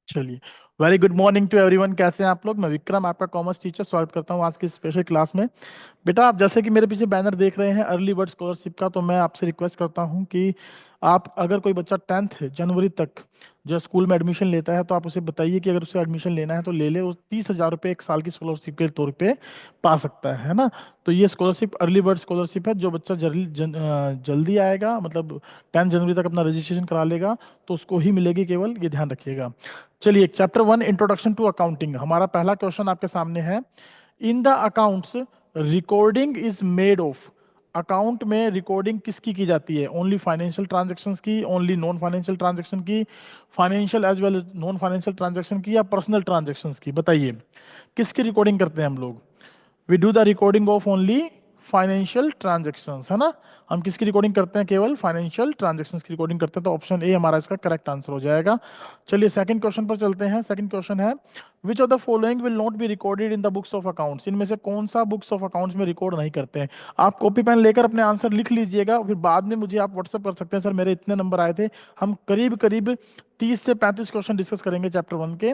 चलिए, very good morning to everyone. कैसे हैं आप लोग? मैं विक्रम, आपका कॉमर्स टीचर, स्वागत करता हूं आज की स्पेशल क्लास में। बेटा, आप जैसे कि मेरे पीछे बैनर देख रहे हैं अर्ली बर्ड स्कॉलरशिप का, तो मैं आपसे रिक्वेस्ट करता हूं कि आप, अगर कोई बच्चा 10th जनवरी तक जो स्कूल में एडमिशन लेता है, तो आप उसे बताइए कि अगर उसे एडमिशन लेना है तो ले ले। वो 30,000 रुपये एक साल की स्कॉलरशिप के तौर पे पा सकता है ना। तो ये स्कॉलरशिप अर्ली बर्ड स्कॉलरशिप है। जो बच्चा जल्दी आएगा, मतलब 10 जनवरी तक अपना रजिस्ट्रेशन करा लेगा, तो उसको ही मिलेगी केवल, ये ध्यान रखिएगा। चलिए, चैप्टर 1 इंट्रोडक्शन टू अकाउंटिंग, हमारा पहला क्वेश्चन आपके सामने है। In the accounts recording is made of. Account में रिकॉर्डिंग किसकी की जाती है? ओनली फाइनेंशियल ट्रांजैक्शंस की, ओनली नॉन फाइनेंशियल ट्रांजैक्शन की, financial as well as non financial transaction की, या पर्सनल ट्रांजैक्शंस की? बताइए, किसकी रिकॉर्डिंग करते हैं हम लोग? We do the recording of only financial transactions, है ना। हम किसकी रिकॉर्डिंग करते हैं? केवल फाइनेंशियल ट्रांजेक्शन्स की रिकॉर्डिंग करते हैं। तो ऑप्शन ए हमारा इसका करेक्ट आंसर हो जाएगा। चलिए, सेकंड क्वेश्चन पर चलते हैं। सेकंड क्वेश्चन है, which of the following will not be recorded in the books of accounts. इनमें से कौन सा बुक्स ऑफ अकाउंट्स में रिकॉर्ड नहीं करते हैं? आप कॉपी पेन लेकर अपने आंसर लिख लीजिएगा, फिर बाद में मुझे आप व्हाट्सएप कर सकते हैं, सर मेरे इतने नंबर आए थे। हम करीब करीब 30 से 35 क्वेश्चन डिस्कस करेंगे चैप्टर 1 के।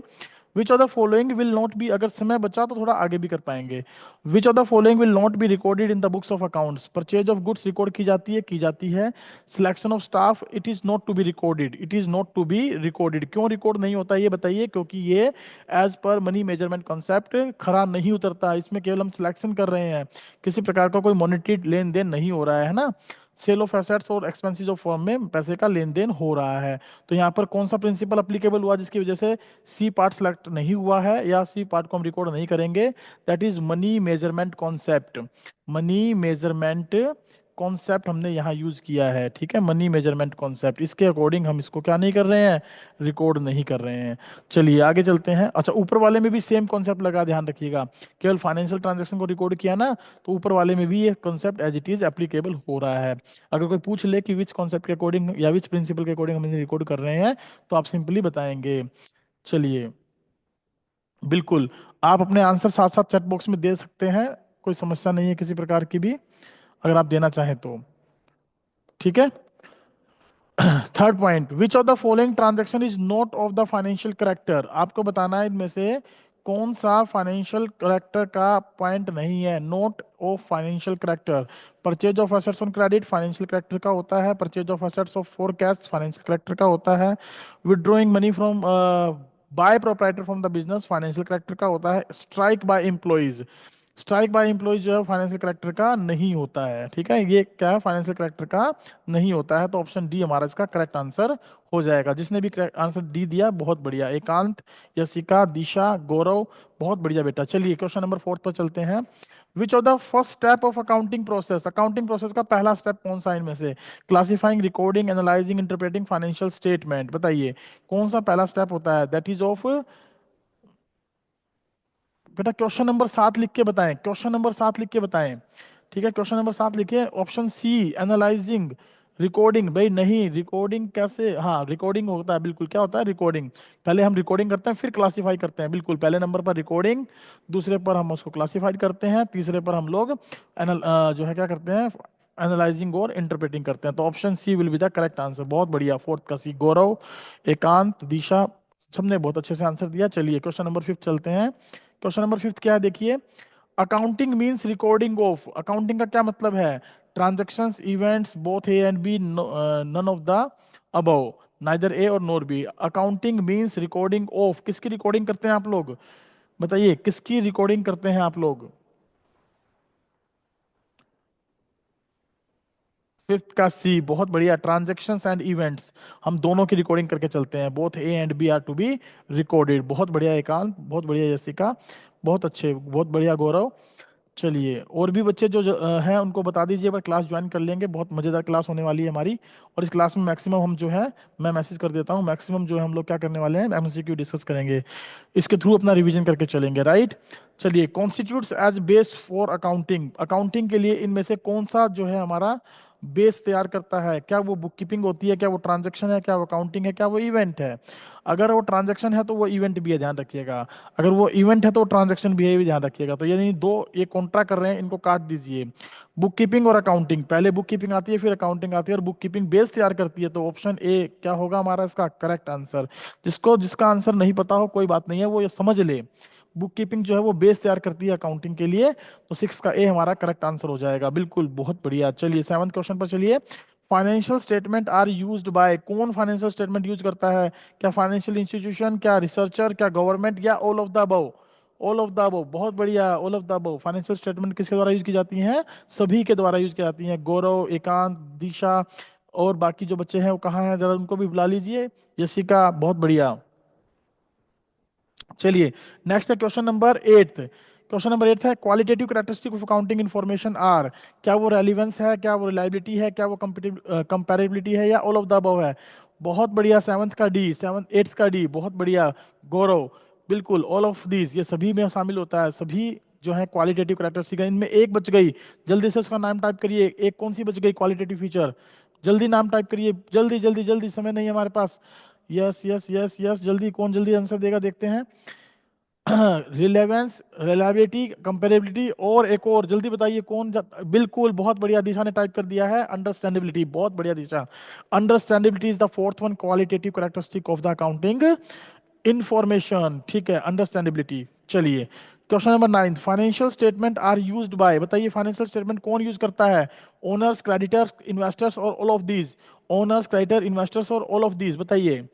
Which of the following will not be, अगर समय बचा तो थोड़ा आगे भी कर पाएंगे। Which of the following will not be recorded in the books of accounts. Purchase of goods record की जाती है? की जाती है। Selection of staff, it is not to be recorded, it is not to be recorded. क्यों record नहीं होता ये बताइए? क्योंकि ये as per money measurement concept खरा नहीं उतरता। इसमें केवल हम सिलेक्शन कर रहे हैं, किसी प्रकार का कोई मॉनिटरीड लेन देन नहीं हो रहा है ना। सेल ऑफ एसेट्स और एक्सपेंसेस ऑफ फॉर्म में पैसे का लेन देन हो रहा है। तो यहाँ पर कौन सा प्रिंसिपल अप्लीकेबल हुआ जिसकी वजह से सी पार्ट सेलेक्ट नहीं हुआ है, या सी पार्ट को हम रिकॉर्ड नहीं करेंगे? That is money measurement concept. Money measurement concept हमने यहाँ यूज किया है, ठीक है। मनी मेजरमेंट कॉन्सेप्ट, इसके अकॉर्डिंग हम इसको क्या नहीं कर रहे हैं? रिकॉर्ड नहीं कर रहे हैं। चलिए आगे चलते हैं। अच्छा, ऊपर वाले में भी सेम कॉन्सेप्ट लगा, ध्यान रखिएगा। केवल फाइनेंशियल ट्रांजैक्शन को रिकॉर्ड किया ना, तो ऊपर वाले में भी ये concept as it is applicable हो रहा है। अगर कोई पूछ ले कि विच कॉन्सेप्ट के अकॉर्डिंग या विच प्रिंसिपल के अकॉर्डिंग हम इसे रिकॉर्ड कर रहे हैं, तो आप सिंपली बताएंगे। चलिए, बिल्कुल, आप अपने आंसर साथ साथ चैट बॉक्स में दे सकते हैं, कोई समस्या नहीं है किसी प्रकार की भी, अगर आप देना चाहें तो। ठीक है। Third point, which of the following transaction is not of the financial character. आपको बताना है इनमें से कौन सा फाइनेंशियल करेक्टर का पॉइंट नहीं है। Not of financial character, purchase of assets on credit financial character का होता है। Purchase of assets of for cash financial character का होता है। Withdrawing money from by proprietor from the business financial character का होता है। Strike by employees, strike by employees जो है फाइनेंशियल करेक्टर का नहीं होता है, ठीक है। ये क्या है? फाइनेंशियल करेक्टर का नहीं होता है। तो ऑप्शन डी हमारा इसका करेक्ट आंसर हो जाएगा। जिसने भी करेक्ट आंसर डी दिया, बहुत बढ़िया। एकांत, यशिका, दिशा, गौरव, बहुत बढ़िया बेटा। चलिए क्वेश्चन नंबर 4 पर चलते हैं। Which of the first step of accounting process, accounting process का पहला स्टेप कौन सा है इनमें से? Classifying, recording, analysing, interpreting financial statement. बताइए कौन सा पहला स्टेप होता है? दैट इज ऑफ, बेटा क्वेश्चन नंबर 7 लिख के बताएं, क्वेश्चन नंबर 7 लिख के बताएं। ठीक है, क्वेश्चन नंबर 7 लिखे। Option C analysing, recording. भाई नहीं, रिकॉर्डिंग कैसे? हाँ, रिकॉर्डिंग होता है, बिल्कुल। क्या होता है? रिकॉर्डिंग। पहले हम रिकॉर्डिंग करते हैं, फिर क्लासिफाई करते हैं, बिल्कुल। पहले नंबर पर रिकॉर्डिंग, दूसरे पर हम उसको क्लासिफाइड करते हैं, तीसरे पर हम लोग जो है क्या करते हैं? एनालाइजिंग और इंटरप्रेटिंग करते हैं। तो option C will be the correct answer. बहुत बढ़िया, फोर्थ का सी। गौरव, एकांत, दिशा, सबने बहुत अच्छे से आंसर दिया। चलिए क्वेश्चन नंबर 5 चलते हैं। क्वेश्चन नंबर 5 क्या है देखिए। Accounting means recording of, accounting का क्या मतलब है? Transactions, events, both A and B, none of the above, neither A और nor B. Accounting means recording of, किसकी रिकॉर्डिंग करते हैं आप लोग? बताइए किसकी रिकॉर्डिंग करते हैं आप लोग? फिफ्थ का सी, बहुत बढ़िया। ट्रांजैक्शंस एंड इवेंट्स, हम दोनों की रिकॉर्डिंग करके चलते हैं। Both A and B are to be recorded. बहुत बढ़िया एकांत, बहुत बढ़िया यशिका, बहुत अच्छे, बहुत बढ़िया गौरव। चलिए, और भी बच्चे जो हैं उनको बता दीजिए, पर क्लास ज्वाइन कर लेंगे, बहुत मजेदार क्लास होने वाली है हमारी। और इस क्लास में मैक्सिमम हम जो है, मैं मैसेज कर देता हूँ, मैक्सिमम जो है हम लोग क्या करने वाले हैं? एमसीक्यू डिस्कस करेंगे, इसके थ्रू अपना रिवीजन करके चलेंगे, राइट। चलिए, constitutes as base for accounting, accounting के लिए इनमें से कौन सा जो है हमारा बेस तैयार करता है, क्या वो बुक कीपिंग होती है, क्या वो ट्रांजैक्शन है, क्या वो अकाउंटिंग है, क्या वो इवेंट है। अगर वो ट्रांजैक्शन है तो वो इवेंट भी है, ध्यान रखिएगा। अगर वो इवेंट है तो ट्रांजैक्शन भी है, ये भी ध्यान रखिएगा। तो यानी दो ये कॉन्ट्रा कर रहे हैं, इनको काट दीजिए। बुक कीपिंग और अकाउंटिंग, पहले बुक कीपिंग आती है फिर अकाउंटिंग आती है, और बुक कीपिंग बेस तैयार करती है। तो ऑप्शन ए क्या होगा हमारा इसका करेक्ट आंसर। जिसका आंसर नहीं पता हो कोई बात नहीं है, वो ये समझ ले, बुक कीपिंग जो है वो बेस तैयार करती है अकाउंटिंग के लिए। तो सिक्स का ए हमारा करेक्ट आंसर हो जाएगा। बिल्कुल, बहुत बढ़िया। चलिए सेवंथ क्वेश्चन पर चलिए। Financial statement are used by, कौन फाइनेंशियल स्टेटमेंट यूज करता है? क्या फाइनेंशियल इंस्टीट्यूशन, क्या रिसर्चर, क्या गवर्नमेंट, या all of the above? All of the above, बहुत बढ़िया, all of the above. Financial statement किसके द्वारा यूज की जाती हैं? सभी के द्वारा यूज की जाती हैं। गौरव, एकांत, दिशा और बाकी जो बच्चे हैं वो कहाँ हैं, जरा उनको भी बुला लीजिए। यशिका, बहुत बढ़िया। चलिए नेक्स्ट है क्वेश्चन नंबर 8। क्वेश्चन नंबर 8 है qualitative characteristic of accounting information are, क्या वो रेलिवेंस है, क्या वो रिलायबिलिटी है, क्या वो कंपेरेबिलिटी है, या ऑल ऑफ द अबव है? बहुत बढ़िया, सेवंथ का डी, सेवंथ एट्थ का डी, बहुत बढ़िया गौरव। बिल्कुल ऑल ऑफ दीज, ये सभी में शामिल होता है। सभी जो है क्वालिटेटिव कैरेक्टरिस्टिक है, इनमें एक बच गई, जल्दी से उसका नाम टाइप करिए। एक कौन सी बच गई क्वालिटेटिव फीचर? जल्दी नाम टाइप करिए, जल्दी जल्दी जल्दी, समय नहीं है हमारे पास। यस यस यस यस, जल्दी, कौन जल्दी आंसर देगा देखते हैं। रिलेवेंस, रिलायबिलिटी, कंपेरेबिलिटी, और एक और, जल्दी बताइए कौन बिल्कुल, बहुत बढ़िया, दिशा ने टाइप कर दिया है अंडरस्टैंडेबिलिटी, बहुत बढ़िया Disha. Understandability is the fourth one qualitative characteristic of the accounting information. ठीक है, अंडरस्टैंडेबिलिटी। चलिए question number 9, financial statement are used by, बताइए फाइनेंशियल स्टेटमेंट कौन यूज करता है? ओनर्स, क्रेडिटर्स, इन्वेस्टर्स और all of these. Owners, creditor, investors और all of these, बताइए।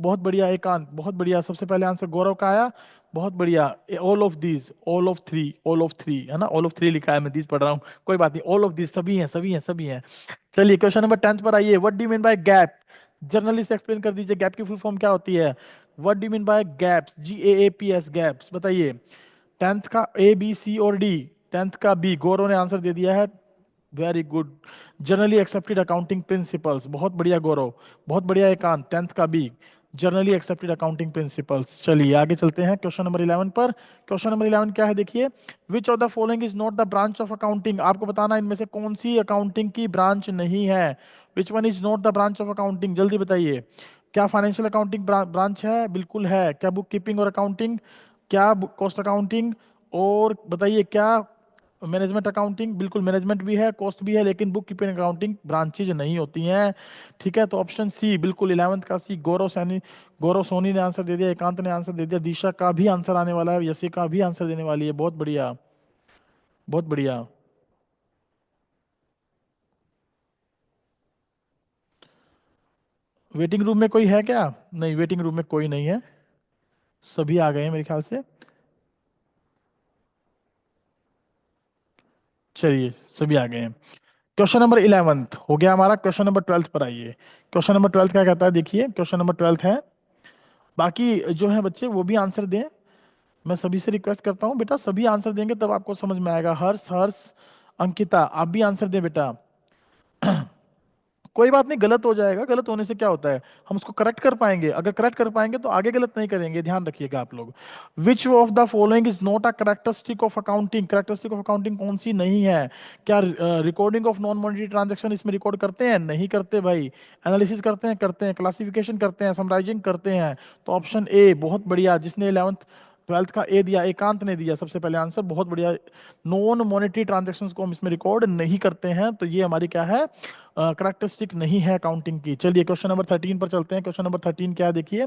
बहुत बढ़िया एकांत, बहुत बढ़िया, सबसे पहले आंसर गौरव का आया। बहुत बढ़िया, all of these, all of three, all of three है ना, ऑल ऑफ थ्री लिखा है, मैं दीज पढ़ रहा हूँ, कोई बात नहीं, ऑल ऑफ दीज, सभी हैं सभी हैं सभी हैं। चलिए क्वेश्चन नंबर 10 पर आइए। What do you mean by gap? Journalist explain कर दीजिए, गैप की फुल फॉर्म क्या होती है? What do you mean by gaps, GAAPS, gaps, बताइए। 10th का A B C और D, 10th का B, गौरव ने आंसर दे दिया है, very good. Generally accepted accounting principles, बहुत बढ़िया गौरव, बहुत बढ़िया एकांत, 10th का B, generally accepted accounting principles. चलिए आगे चलते हैं क्वेश्चन नंबर 11 पर। क्वेश्चन नंबर 11 क्या है देखिए। विच of the following is not the branch of accounting, आपको बताना इनमें से कौन सी अकाउंटिंग की ब्रांच नहीं है। Which one is not the branch of accounting, जल्दी बताइए। क्या फाइनेंशियल अकाउंटिंग ब्रांच है? बिल्कुल है। क्या बुक कीपिंग और अकाउंटिंग, क्या कॉस्ट अकाउंटिंग, और बताइए क्या मैनेजमेंट अकाउंटिंग? बिल्कुल मैनेजमेंट भी है, कॉस्ट भी है, लेकिन बुक कीपिंग अकाउंटिंग ब्रांचेज नहीं होती हैं। ठीक है, तो ऑप्शन सी बिल्कुल 11th का सी, गौरव सोनी ने आंसर दे दिया, एकांत ने आंसर दे दिया, दिशा का भी आंसर आने वाला है, यशी का भी आंसर देने वाली है, बहुत बढ़िया, बहुत बढ़िया। वेटिंग रूम में कोई है क्या? नहीं, वेटिंग रूम में कोई नहीं है, सभी आ गए हैं मेरे ख्याल से। चलिए सभी आ गए हैं। क्वेश्चन नंबर 11 हो गया हमारा। क्वेश्चन नंबर 12 पर आइए। क्वेश्चन नंबर 12 क्या कहता है देखिए। क्वेश्चन नंबर 12 है, बाकी जो है बच्चे वो भी आंसर दें। मैं सभी से रिक्वेस्ट करता हूँ बेटा, सभी आंसर देंगे तब आपको समझ में आएगा। हर्ष, अंकिता, आप भी आंसर दें बेटा। कोई बात नहीं, गलत हो जाएगा, गलत होने से क्या होता है, हम उसको करेक्ट कर पाएंगे। अगर करेक्ट कर पाएंगे तो आगे गलत नहीं करेंगे, ध्यान रखिएगा आप लोग। विच of the following is not a characteristic of accounting, characteristic of accounting कौन सी नहीं है? क्या recording of non monetary transaction इसमें रिकॉर्ड करते हैं? नहीं करते भाई। एनालिसिस करते हैं? करते हैं। क्लासिफिकेशन करते हैं? समराइजिंग करते हैं? तो ऑप्शन ए, बहुत बढ़िया, जिसने 11th 12th का ए दिया, एकांत ने दिया सबसे पहले आंसर, बहुत बढ़िया। नॉन मॉनेटरी ट्रांजेक्शंस को हम इसमें रिकॉर्ड नहीं करते हैं, तो ये हमारी क्या है, करेक्टरिस्टिक नहीं है अकाउंटिंग की। चलिए क्वेश्चन नंबर 13 पर चलते हैं। क्वेश्चन नंबर 13 क्या है देखिए।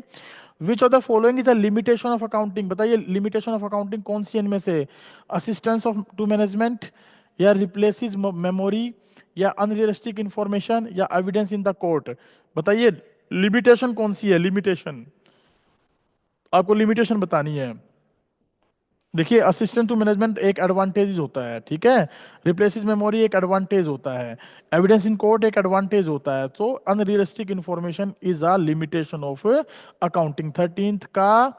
विच of the following is a limitation of accounting, बताइए लिमिटेशन ऑफ अकाउंटिंग कौन सी है इनमें से? असिस्टेंस ऑफ टू मैनेजमेंट, या रिप्लेसेस मेमोरी, या अनरियलिस्टिक इंफॉर्मेशन, या एविडेंस इन द कोर्ट, बताइए लिमिटेशन कौन सी है? लिमिटेशन आपको लिमिटेशन बतानी है। देखिए असिस्टेंट टू मैनेजमेंट एक एडवांटेज होता है, ठीक है। रिप्लेसिस मेमोरी एक एडवांटेज होता है। एविडेंस इन कोर्ट एक एडवांटेज होता है। तो unrealistic information is a limitation of accounting. 13th का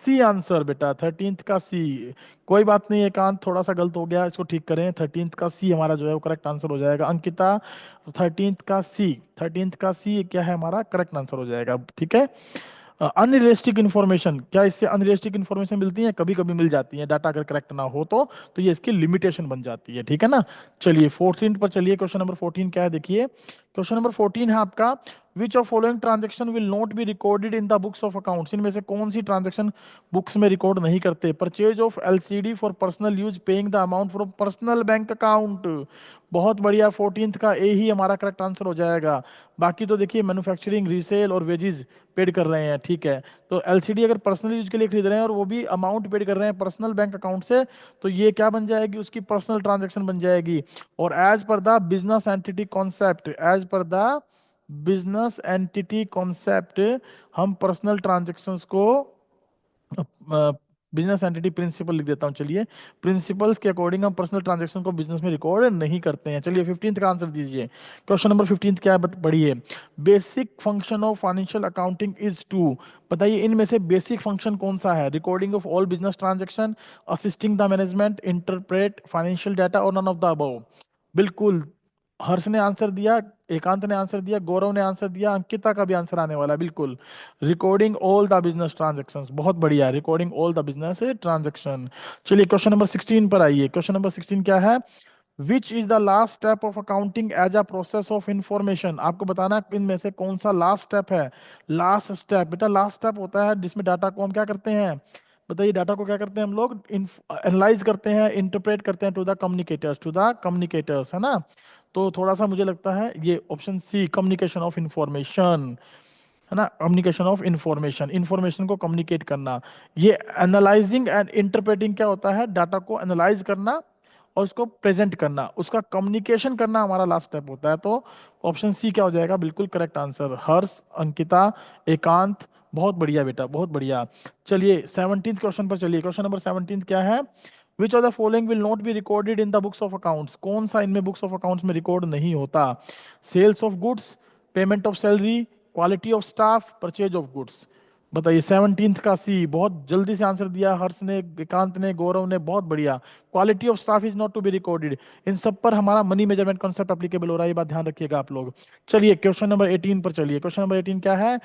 सी आंसर बेटा, 13th का सी। कोई बात नहीं, एकांत थोड़ा सा गलत हो गया, इसको ठीक करें। 13th का सी हमारा जो है वो करेक्ट आंसर हो जाएगा। अंकिता 13th का सी, 13th का सी क्या है हमारा करेक्ट आंसर हो जाएगा, ठीक है। अनरियलिस्टिक इन्फॉर्मेशन, क्या इससे अनरियलिस्टिक इन्फॉर्मेशन मिलती है? कभी कभी मिल जाती है, डाटा अगर करेक्ट ना हो तो ये इसकी लिमिटेशन बन जाती है, ठीक है ना। चलिए 14 पर चलिए, क्वेश्चन नंबर 14 क्या है देखिए। क्वेश्चन नंबर 14 है आपका, which of following transaction will not be recorded in the books of accounts, इनमें से कौन सी ट्रांजेक्शन बुक्स में रिकॉर्ड नहीं करते? Purchase of LCD for personal use, paying the amount from personal bank account. बहुत बढ़िया, 14th का ए ही हमारा करेक्ट आंसर हो जाएगा। बाकी तो देखिए मैन्युफैक्चरिंग, रीसेल और वेजेस पेड कर रहे हैं, ठीक है। तो एलसीडी अगर पर्सनल यूज के लिए खरीद रहे हैं और वो भी अमाउंट पेड कर रहे हैं पर्सनल बैंक अकाउंट से, तो ये क्या बन जाएगी? उसकी पर्सनल ट्रांजैक्शन बन जाएगी। और as per the business entity concept, as per the business entity concept, हम पर्सनल ट्रांजैक्शंस को बिजनेस एंटिटी प्रिंसिपल लिख देता हूं, चलिए प्रिंसिपल्स के अकॉर्डिंग हम पर्सनल ट्रांजैक्शन को बिजनेस में रिकॉर्ड नहीं करते हैं। चलिए 15th का आंसर दीजिए। क्वेश्चन नंबर 15 क्या है, बट पढ़िए। Basic function of financial accounting is to, बताइए इनमें से बेसिक फंक्शन कौन सा है? Recording of all business transaction, assisting the management, interpret financial data और नन ऑफ द अबव। बिल्कुल, हर्ष ने आंसर दिया, एकांत ने आंसर दिया, गौरव ने आंसर दिया, अंकिता का भी आंसर आने वाला है, बिल्कुल recording all the business transactions, बहुत बढ़िया, recording all the business transaction. चलिए क्वेश्चन नंबर 16 पर आइए। क्वेश्चन नंबर 16 क्या है, which is the last step of accounting as a process of information, आपको बताना है इनमें से कौन सा लास्ट स्टेप है। लास्ट स्टेप, बेटा लास्ट स्टेप होता है जिसमें डाटा को हम क्या करते हैं, बताइए डाटा को क्या करते हैं हम लोग? एनालाइज करते हैं, इंटरप्रेट करते हैं टू द कम्युनिकेटर्स, है ना। तो थोड़ा सा मुझे लगता है ये option C, communication of information, है ना, कम्युनिकेशन ऑफ इंफॉर्मेशन, इंफॉर्मेशन को कम्युनिकेट करना। ये एनालाइजिंग एंड इंटरप्रेटिंग क्या होता है? डाटा को एनालाइज करना और उसको प्रेजेंट करना, उसका कम्युनिकेशन करना हमारा लास्ट स्टेप होता है। तो ऑप्शन सी क्या हो जाएगा? बिल्कुल करेक्ट आंसर। हर्ष, अंकिता, एकांत, बहुत बढ़िया बेटा, बहुत बढ़िया। चलिए 17th क्वेश्चन पर चलिए। क्वेश्चन नंबर 17 क्या है, which of the following will not be recorded in the books of accounts, कौन सा इनमें बुक्स ऑफ अकाउंट्स में रिकॉर्ड नहीं होता? Sales of goods, payment of salary, quality of staff, purchase of goods. बताइए 17th का सी, बहुत जल्दी से आंसर दिया हर्ष ने, एकांत ने, गौरव ने, बहुत बढ़िया। Quality of staff is not to be recorded, इन सब पर हमारा मनी मेजरमेंट कॉन्सेप्ट एप्लीकेबल हो रहा है, ये बात ध्यान रखिएगा आप लोग। चलिए क्वेश्चन नंबर 18 पर चलिए। क्वेश्चन नंबर 18 क्या है,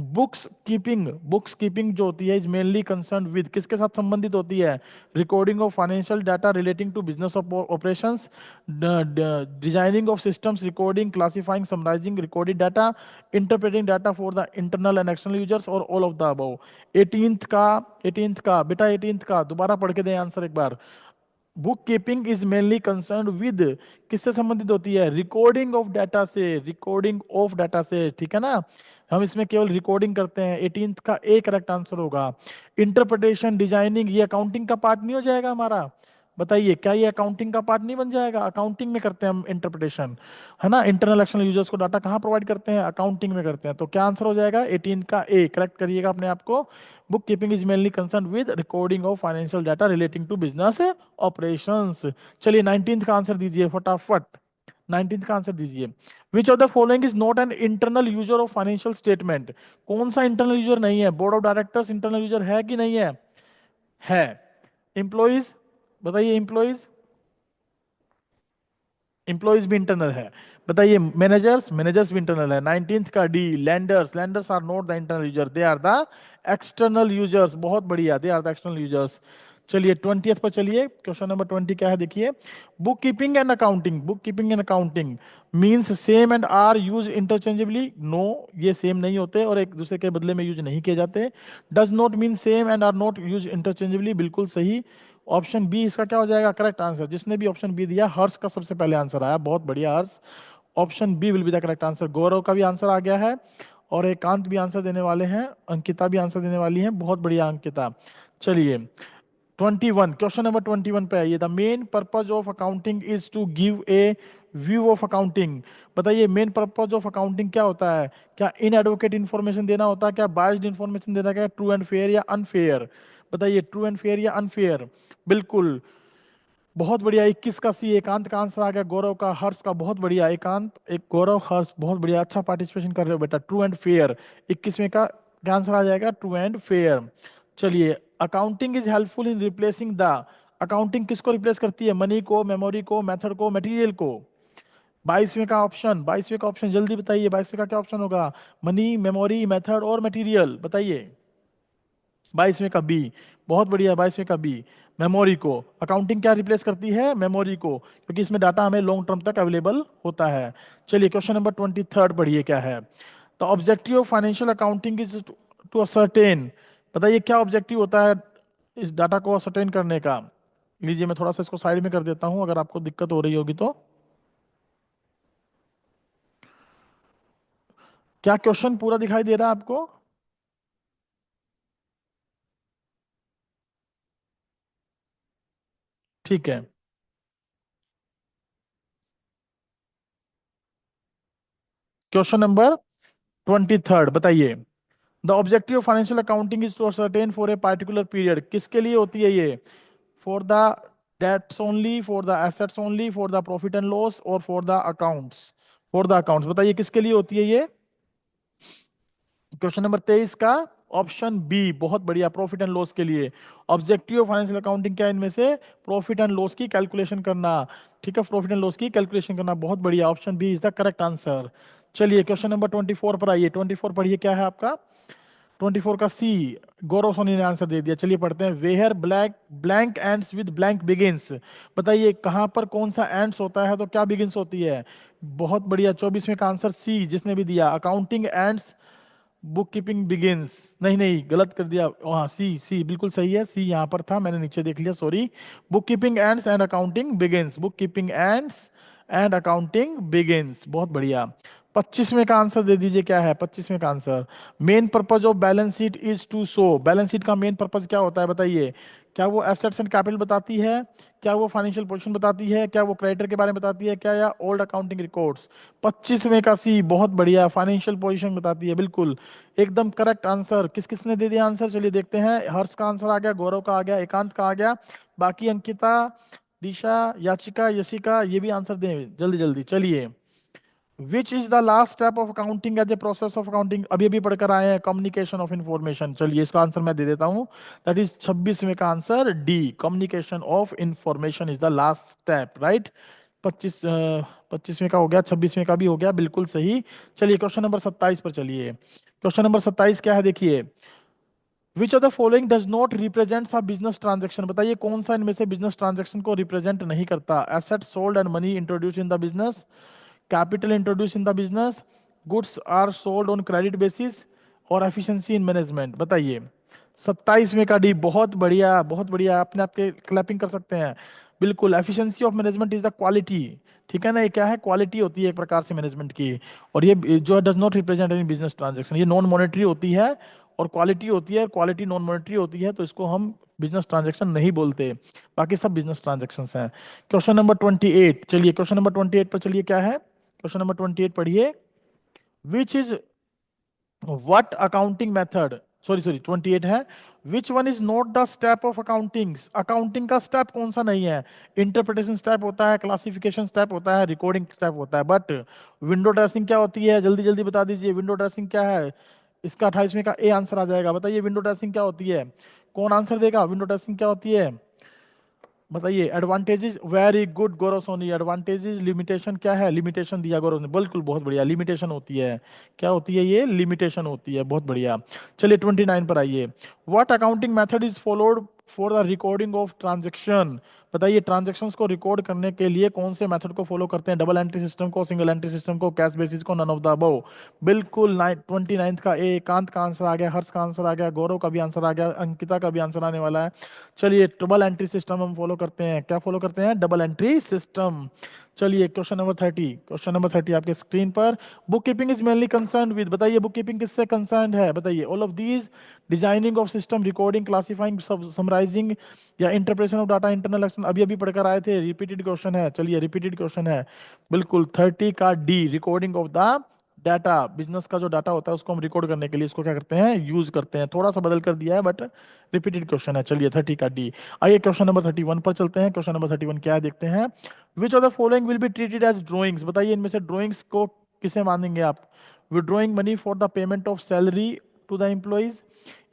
बुक्स कीपिंग जो होती है इज मेनली कंसर्न विद, किसके साथ संबंधित होती है? Recording of financial data relating to business operations, designing of systems, recording, classifying, summarising recorded data, interpreting data for the internal and external users, और all of the above. 18th का बेटा, 18th का दोबारा पढ़ के दें आंसर एक बार। Book keeping is mainly concern with, किससे संबंधित होती है? रिकॉर्डिंग ऑफ डाटा से, रिकॉर्डिंग ऑफ डाटा से, ठीक है ना। हम इसमें केवल रिकॉर्डिंग करते हैं, 18th का ए करेक्ट आंसर होगा। इंटरप्रिटेशन, डिजाइनिंग, ये अकाउंटिंग का पार्ट नहीं हो जाएगा हमारा? बताइए क्या ये अकाउंटिंग का पार्ट नहीं बन जाएगा? अकाउंटिंग में करते हैं हम इंटरप्रिटेशन, है ना। इंटरनल एक्सटर्नल यूजर्स को डाटा कहाँ प्रोवाइड करते हैं? अकाउंटिंग में करते हैं। तो क्या आंसर हो जाएगा? 18 का ए, करेक्ट करिएगा अपने आप को। Book keeping is mainly concern with recording of financial data relating to business operations. चलिए 19th का आंसर दीजिए फटाफट, 19th का आंसर दीजिए। विच of the following is not an internal user of financial statement, कौन सा इंटरनल यूजर नहीं है? Board of directors internal user है कि नहीं है? है। एम्प्लॉइज, बताइए एम्प्लॉइज, एम्प्लॉइज भी इंटरनल है। बताइए मैनेजर्स भी इंटरनल है। 19th का D, lenders are not the internal user, they are the external users, बहुत बढ़िया, they are the external users. चलिए 20th पर चलिए। क्वेश्चन नंबर 20 क्या है देखिए, book keeping and accounting means same and are use interchangeably, no ये same नहीं होते और एक दूसरे के बदले में यूज नहीं किए जाते। Does not mean same and are not use interchangeably, बिल्कुल सही। ऑप्शन बी इसका क्या हो जाएगा करेक्ट आंसर? जिसने भी ऑप्शन बी दिया, हर्ष का सबसे पहले आंसर आया, बहुत बढ़िया Harsh. Option B will be the correct answer. Gaurav का भी आंसर आ गया है और एकांत भी आंसर देने वाले हैं, अंकिता भी आंसर देने वाली है, बहुत बढ़िया अंकिता। चलिए 21, क्वेश्चन नंबर 21 पे आइए। The main purpose of accounting is to give a view of accounting, बताइए मेन पर्पज ऑफ अकाउंटिंग क्या होता है? क्या इन एडवोकेट इन्फॉर्मेशन देना होता है? क्या बायस्ड इन्फॉर्मेशन देना? क्या ट्रू एंड फेयर या अनफेयर? बताइए ट्रू एंड फेयर या अनफेयर। बिल्कुल, बहुत बढ़िया। 21 का सी, एकांत का आंसर आ गया, गौरव का, हर्ष का, बहुत बढ़िया। एकांत, एक गौरव, हर्ष, बहुत बढ़िया, अच्छा पार्टिसिपेशन कर रहे हो बेटा। ट्रू एंड फेयर 21वें का क्या आंसर आ जाएगा? True and fair. चलिए accounting is helpful in replacing the, accounting किसको रिप्लेस करती है? मनी को, मेमोरी को, मेथड को, मटेरियल को? 22वें का ऑप्शन जल्दी बताइए, 22वें का क्या ऑप्शन होगा? मनी, मेमोरी, मेथड और मटेरियल, बताइए। 22वें का बी, बहुत बढ़िया, 22वें का बी, मेमोरी को। अकाउंटिंग क्या रिप्लेस करती है? मेमोरी को, क्योंकि इसमें डाटा हमें लॉन्ग टर्म तक अवेलेबल होता है। चलिए क्वेश्चन नंबर 23 पढ़िए क्या है। The objective of financial accounting is to ascertain, बताइए क्या ऑब्जेक्टिव होता है इस डाटा को असरटेन करने का? लीजिए मैं थोड़ा सा इसको साइड में कर देता हूं अगर आपको दिक्कत हो रही होगी तो। क्या क्वेश्चन पूरा दिखाई दे रहा है आपको? ठीक है। क्वेश्चन नंबर 23 बताइए। The objective of financial accounting is to ascertain for a particular period, किसके लिए होती है ये? For the debts only, for the assets only, for the profit and loss, और for the accounts? For the accounts, बताइए किसके लिए होती है ये? क्वेश्चन नंबर 23 का ऑप्शन बी, बहुत बढ़िया, प्रॉफिट एंड लॉस के लिए। ऑब्जेक्टिव ऑफ फाइनेंशियल अकाउंटिंग क्या है इनमें से? प्रॉफिट एंड लॉस की कैलकुलेशन करना। ठीक है, प्रॉफिट एंड लॉस की कैलकुलेशन करना, बहुत बढ़िया, option B is the correct answer. चलिए क्वेश्चन नंबर 24 पर आइए। 24 पढ़िए क्या है आपका? 24 का सी, गौरव सोनी ने आंसर दे दिया। चलिए पढ़ते हैं। Where black blank ends with blank begins, बताइए कहां पर कौन सा एंड्स होता है तो क्या बिगिंस होती है? बहुत बढ़िया, 24वें का आंसर सी, जिसने भी दिया, accounting ends book keeping begins. नहीं नहीं, गलत कर दिया, हाँ सी, सी बिल्कुल सही है, सी यहाँ पर था, मैंने नीचे देख लिया, sorry. Book keeping ends and accounting begins, book keeping ends and accounting begins, बहुत बढ़िया। 25वें का आंसर दे दीजिए क्या है? 25वें का answer, main purpose of balance sheet is to show, balance sheet का मेन पर्पज क्या होता है बताइए? क्या वो एसेट्स एंड कैपिटल बताती है? क्या वो फाइनेंशियल पोजीशन बताती है? क्या वो क्रेडिटर के बारे में बताती है क्या, या ओल्ड अकाउंटिंग रिकॉर्ड्स? 25वें का सी, बहुत बढ़िया, फाइनेंशियल पोजीशन बताती है, बिल्कुल एकदम करेक्ट आंसर। किस किसने दे दिया आंसर? चलिए देखते हैं। हर्ष का आंसर आ गया, गौरव का आ गया, एकांत का आ गया, बाकी अंकिता, दिशा, याचिका, यशिका, ये भी आंसर दें जल्दी जल्दी। चलिए, which is the last step of accounting as a process of accounting, अभी अभी पढ़कर आए हैं, कम्युनिकेशन ऑफ इंफॉर्मेशन। चलिए इसका आंसर मैं दे देता हूं, दैट इज 26वें का answer D, communication of information is the last step, right. 25वें का हो गया, 26वें का भी हो गया, बिल्कुल सही। चलिए क्वेश्चन नंबर 27 पर चलिए। क्वेश्चन नंबर 27 क्या है देखिए। विच of the following does not represents a business transaction, बताइए कौन सा इनमें से बिजनेस ट्रांजैक्शन को रिप्रेजेंट नहीं करता? Asset sold and money introduce in the business, capital introduce in the business, goods are sold on credit basis, और efficiency in management, बताइए। 27वें का डी, बहुत बढ़िया, बहुत बढ़िया, अपने आप के क्लैपिंग कर सकते हैं, बिल्कुल। Efficiency of management is the quality, ठीक है ना, ये क्या है? क्वालिटी होती है एक प्रकार से मैनेजमेंट की। और ये जो does not represent any business transaction, ये नॉन मॉनेटरी होती है, और क्वालिटी होती है, क्वालिटी नॉन मॉनेटरी होती है, तो इसको हम बिजनेस ट्रांजेक्शन नहीं बोलते, बाकी सब बिजनेस ट्रांजेक्शन हैं। क्वेश्चन नंबर 28, चलिए क्वेश्चन नंबर 28 पर चलिए क्या है? क्वेश्चन नंबर 28 पढ़िए। Which is what accounting method, sorry sorry 28 है, which one is not the step of accounting, accounting का स्टेप कौन सा नहीं है? इंटरप्रिटेशन स्टेप होता है, क्लासिफिकेशन स्टेप होता है, रिकॉर्डिंग स्टेप होता है, बट विंडो ड्रेसिंग क्या होती है? जल्दी जल्दी बता दीजिए, विंडो ड्रेसिंग क्या है? इसका 28वें का ए आंसर आ जाएगा, बताइए विंडो ड्रेसिंग क्या होती है? कौन आंसर देगा? विंडो ड्रेसिंग क्या होती है बताइए। एडवांटेजेस, वेरी गुड गौरव सोनी, एडवांटेजेस, लिमिटेशन क्या है? लिमिटेशन दिया गौरव ने, बिल्कुल बहुत बढ़िया, लिमिटेशन होती है। क्या होती है ये? लिमिटेशन होती है, बहुत बढ़िया। चलिए 29 पर आइए। What accounting method is followed for the recording of transaction, बताइए ट्रांजेक्शन्स को रिकॉर्ड करने के लिए कौन से मेथड को फॉलो करते हैं? डबल एंट्री सिस्टम को, सिंगल एंट्री सिस्टम को, कैश बेसिस को, नन ऑफ द अबव, बिल्कुल। 29 का ए, एकांत का आंसर आ गया, हर्ष का आंसर आ गया, गौरव का भी आंसर आ गया, अंकिता का भी आंसर आने वाला है। चलिए डबल एंट्री सिस्टम हम फॉलो करते हैं, क्या फॉलो करते हैं? Double entry system. चलिए क्वेश्चन नंबर 30, क्वेश्चन नंबर 30 आपके स्क्रीन पर। Book keeping is mainly concern with, बताइए बुक कीपिंग किससे कंसर्न है? बताइए। All of these, designing of system, recording, classifying, summarising, या interpretation of data, internal action, अभी अभी पढ़कर आए थे, रिपीटेड क्वेश्चन है। चलिए रिपीटेड क्वेश्चन है, बिल्कुल। 30 का D, recording of the data, business का जो डाटा होता है उसको हम रिकॉर्ड करने के लिए इसको क्या करते हैं? यूज करते हैं, थोड़ा सा बदल कर दिया है, बट रिपीटेड क्वेश्चन है। चलिए 30 का डी। आइए क्वेश्चन नंबर 31 पर चलते हैं। क्वेश्चन नंबर 31 क्या है देखते हैं। Which of the following will be treated as drawings, बताइए इनमें से ड्राइंग्स को किसे मानेंगे आप? Withdrawing money for the payment of salary to the employees,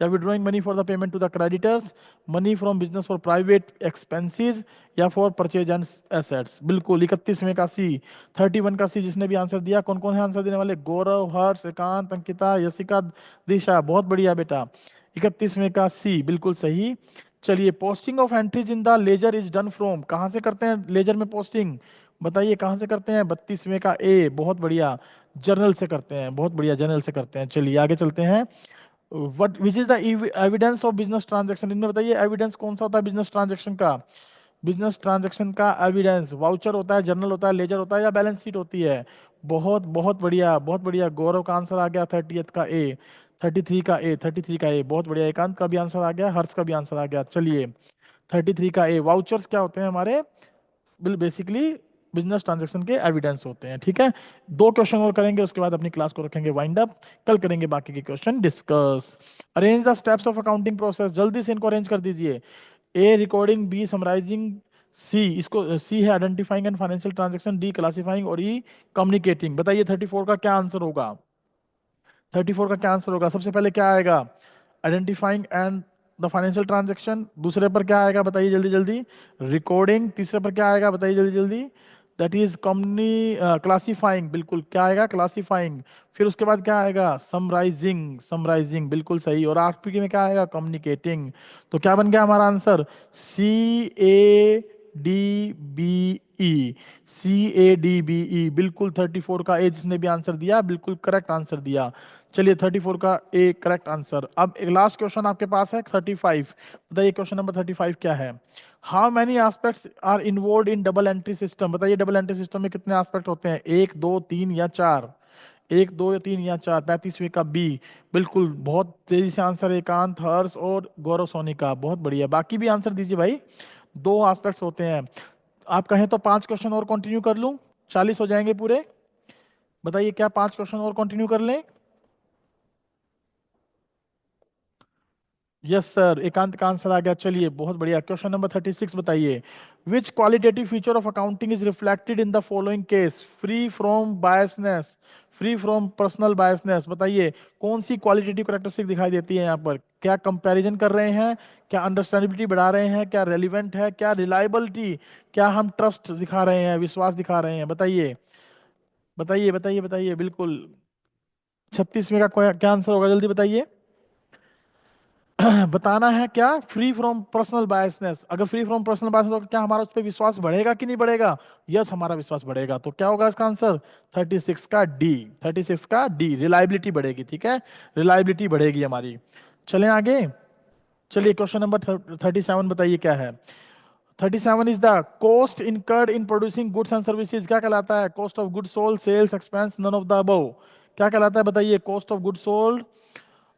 या withdrawing money for the payment to the creditors, money from business for private expenses, या for purchase and assets. बिल्कुल 31वें का सी, 31 का सी जिसने भी आंसर दिया। कौन कौन है आंसर देने वाले? गौरव, हर्ष, एकांत, अंकिता, यशिका, दिशा, बहुत बढ़िया बेटा। 31वें का सी बिल्कुल सही। चलिए, posting of entries in the ledger is done from, कहां से करते हैं लेजर में पोस्टिंग? बताइए कहां से करते हैं? 32वें का ए, बहुत बढ़िया, जर्नल से करते हैं, बहुत बढ़िया, जर्नल से करते हैं। चलिए आगे चलते हैं। What which is the evidence of business transaction, इनमें बताइए एविडेंस कौन सा होता है बिजनेस ट्रांजैक्शन का? बिजनेस ट्रांजैक्शन का एविडेंस वाउचर होता है, जर्नल होता है, लेजर होता है, या बैलेंस शीट होती है? बहुत बहुत बढ़िया, बहुत बढ़िया। गौरव का आंसर आ गया 30th का ए, 33 का ए, 33 का ए, बहुत बढ़िया। एकांत का भी आंसर आ गया, हर्ष का भी आंसर आ गया। चलिए 33 का ए, वाउचर्स क्या होते हैं हमारे? बेसिकली बिजनेस ट्रांजैक्शन के एविडेंस होते हैं। ठीक है, 2 क्वेश्चन और करेंगे, उसके बाद अपनी क्लास को रखेंगे वाइंड अप। कल करेंगे बाकी के question discuss. Arrange the steps of accounting process, जल्दी से इनको अरेंज कर दीजिए। ए रिकॉर्डिंग, बी समराइजिंग, सी इसको सी है identifying and financial transaction, D classifying, और ई कम्युनिकेटिंग। बताइए 34 का क्या आंसर होगा? 34 का क्या आंसर होगा? सबसे पहले क्या आएगा? Identifying and the financial transaction. दूसरे पर क्या आएगा? बताइए जल्दी जल्दी। रिकॉर्डिंग। तीसरे पर क्या आएगा? बताइए जल्दी जल्दी। दैट इज क्लासिफाइंग, बिल्कुल क्या आएगा? क्लासिफाइंग। फिर उसके बाद क्या आएगा? समराइजिंग, समराइजिंग, बिल्कुल सही। और आखिरी में क्या आएगा? कम्युनिकेटिंग। तो क्या बन गया हमारा आंसर? CADBE, CADBE, बिल्कुल 34 का ए जिसने भी आंसर दिया बिल्कुल करेक्ट आंसर दिया। चलिए 34 का ए करेक्ट आंसर। अब एक लास्ट क्वेश्चन आपके पास है 35। बताइए क्वेश्चन नंबर 35 क्या है? How many aspects are involve in double entry system. बताइए डबल एंट्री सिस्टम में कितने एस्पेक्ट होते हैं? 1, 2, 3 या 4? 1, 2 या 3 या 4? 35वें का बी, बिल्कुल बहुत तेजी से आंसर। एकांत, हर्ष और गौरव सोनी का, बहुत बढ़िया। बाकी भी आंसर दीजिए भाई, 2 एस्पेक्ट्स होते हैं। आप कहें तो 5 क्वेश्चन और कंटिन्यू कर लूं, 40 हो जाएंगे पूरे। बताइए क्या 5 क्वेश्चन और कंटिन्यू कर लें? यस सर, एकांत का आंसर आ गया। चलिए बहुत बढ़िया। क्वेश्चन नंबर 36 बताइए। Which qualitative feature of accounting is reflected in the following case? Free from biasness, free from personal biasness. बताइए कौन सी क्वालिटेटिव कैरेक्टरिस्टिक दिखाई देती है यहाँ पर? क्या कंपैरिजन कर रहे हैं? क्या अंडरस्टैंडेबिलिटी बढ़ा रहे हैं? क्या रेलिवेंट है? क्या रिलायबिलिटी? क्या हम ट्रस्ट दिखा रहे हैं, विश्वास दिखा रहे हैं? बताइए बताइए बताइए बताइए। बिल्कुल 36 में का क्या आंसर होगा? जल्दी बताइए। बताना है क्या? Free from personal biasness. अगर फ्री फ्रॉम पर्सनल बायसनेस तो क्या हमारा उस पर विश्वास बढ़ेगा कि नहीं बढ़ेगा? यस, हमारा विश्वास बढ़ेगा। तो क्या होगा इसका आंसर? 36 का डी, 36 का डी, रिलायबिलिटी बढ़ेगी। ठीक है, रिलायबिलिटी बढ़ेगी हमारी। चलें आगे। चलिए क्वेश्चन नंबर 37 बताइए क्या है? 37 is the cost incurred in producing goods and services. क्या कहलाता है? Cost of goods sold, sales expense, none of the above. क्या कहलाता है? बताइए। Cost of goods sold,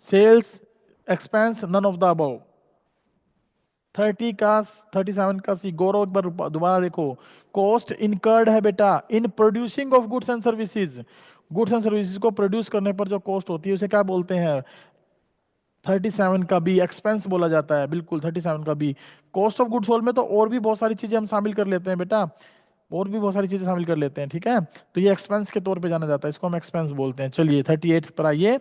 sales expense, none of the above. 30 का 37 का सी। गौरव एक बार दोबारा देखो। कॉस्ट इनकर्ड है बेटा in producing of goods and services. Goods and services को प्रोड्यूस करने पर जो कॉस्ट होती है उसे क्या बोलते हैं? 37 का बी, एक्सपेंस बोला जाता है। बिल्कुल 37 का B. Cost of goods sold में तो और भी बहुत सारी चीजें हम शामिल कर लेते हैं बेटा, और भी बहुत सारी चीजें शामिल कर लेते हैं। ठीक है, तो ये एक्सपेंस के तौर पे जाना जाता है, इसको हम एक्सपेंस बोलते हैं। चलिए 38 पर आइए।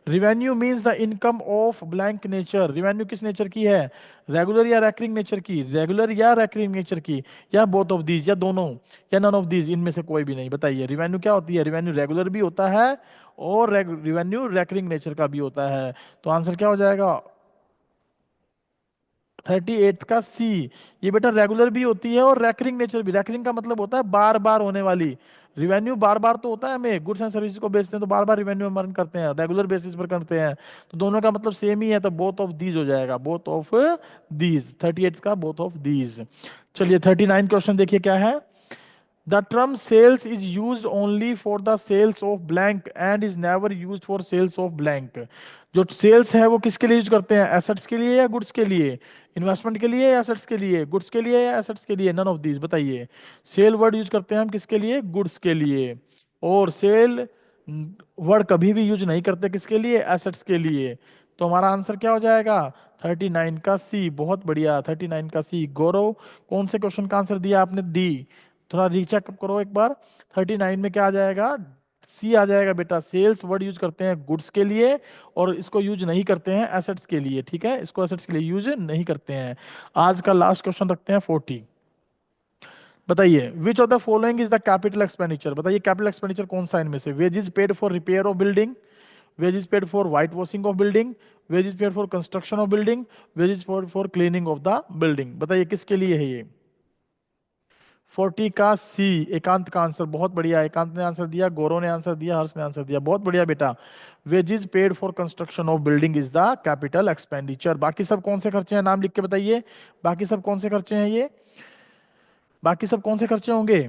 Revenue means the income of blank nature. Revenue किस नेचर की है? रेगुलर या रैकरिंग नेचर की? रेगुलर या रैकरिंग नेचर की, या बोथ ऑफ दीज, या दोनों, या नन ऑफ दीज, इनमें से कोई भी नहीं? बताइए रिवेन्यू क्या होती है? रिवेन्यू रेगुलर भी होता है और रिवेन्यू रैकरिंग नेचर का भी होता है। तो आंसर क्या हो जाएगा? 38 का सी। ये बेटा रेगुलर भी होती है और रैकरिंग नेचर भी। रैकरिंग का मतलब होता है बार बार होने वाली। रिवेन्यू बार बार तो होता है, हमें गुड्स एंड सर्विसेज को बेचते हैं तो बार बार रिवेन्यू हम अर्न करते हैं, रेगुलर बेसिस पर करते हैं। तो दोनों का मतलब सेम ही है, तो बोथ ऑफ दीज हो जाएगा, बोथ ऑफ दीज। 38 का बोथ ऑफ दीज। चलिए 39 क्वेश्चन देखिए क्या है? The term sales is used only for the sales of blank and is never used for sales of blank. जो सेल्स है वो किसके लिए यूज करते हैं? एसेट्स के लिए या गुड्स के लिए? इन्वेस्टमेंट के लिए या एसेट्स के लिए? गुड्स के लिए या एसेट्स के लिए? None of these. बताइए। सेल वर्ड यूज करते हैं हम किसके लिए? गुड्स के लिए। और सेल वर्ड कभी भी यूज नहीं करते किसके लिए? एसेट्स के लिए। तो हमारा आंसर क्या हो जाएगा? 39 का सी। बहुत बढ़िया, 39 का सी। गौरव कौन से क्वेश्चन का आंसर दिया आपने? डी। थोड़ा रीचेक करो एक बार। 39 में क्या आ जाएगा? सी आ जाएगा बेटा। सेल्स वर्ड यूज करते हैं गुड्स के लिए, और इसको यूज नहीं करते हैं एसेट्स के लिए, ठीक है, इसको एसेट्स के लिए यूज नहीं करते हैं। आज का लास्ट क्वेश्चन रखते हैं 40। बताइए which of the following is the capital expenditure. बताइए कैपिटल एक्सपेंडिचर कौन सा इनमें से? Wage is paid for repair of building, wage is paid for white washing of building, wage is paid for construction of building, wage is for cleaning of the building. बताइए किसके लिए है ये? 40 का सी, एकांत का आंसर। बहुत बढ़िया, एकांत ने आंसर दिया, गौरव ने आंसर दिया, हर्ष ने आंसर दिया, बहुत बढ़िया बेटा। Wages paid for construction of building is the capital expenditure. बाकी सब कौन से खर्चे हैं, नाम लिख के बताइए। बाकी सब कौन से खर्चे हैं ये? बाकी सब कौन से खर्चे होंगे?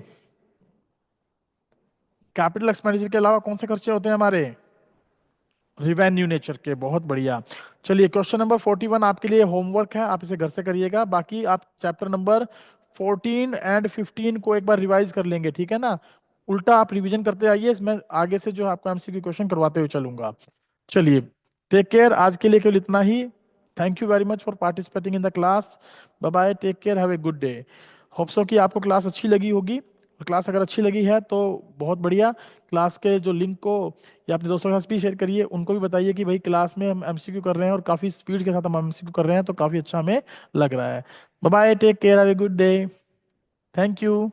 कैपिटल एक्सपेंडिचर के अलावा कौन से खर्चे होते हैं हमारे? रिवेन्यू नेचर के। बहुत बढ़िया। चलिए क्वेश्चन नंबर 41 आपके लिए होमवर्क है, आप इसे घर से करिएगा। बाकी आप चैप्टर नंबर 14 एंड 15 को एक बार रिवाइज कर लेंगे, ठीक है ना। उल्टा आप रिवीजन करते आइए, इसमें आगे से जो आपको एमसीक्यू क्वेश्चन करवाते हुए चलूंगा। चलिए टेक केयर, आज के लिए केवल इतना ही। Thank you very much for participating in the class. Bye bye, take care, have a good day. Hope so कि आपको क्लास अच्छी लगी होगी। क्लास अगर अच्छी लगी है तो बहुत बढ़िया। क्लास के जो लिंक को या अपने दोस्तों के साथ भी शेयर करिए, उनको भी बताइए कि भाई क्लास में हम एमसीक्यू कर रहे हैं और काफी स्पीड के साथ हम एमसीक्यू कर रहे हैं, तो काफी अच्छा हमें लग रहा है। Bye bye, take care, have a good day. Thank you.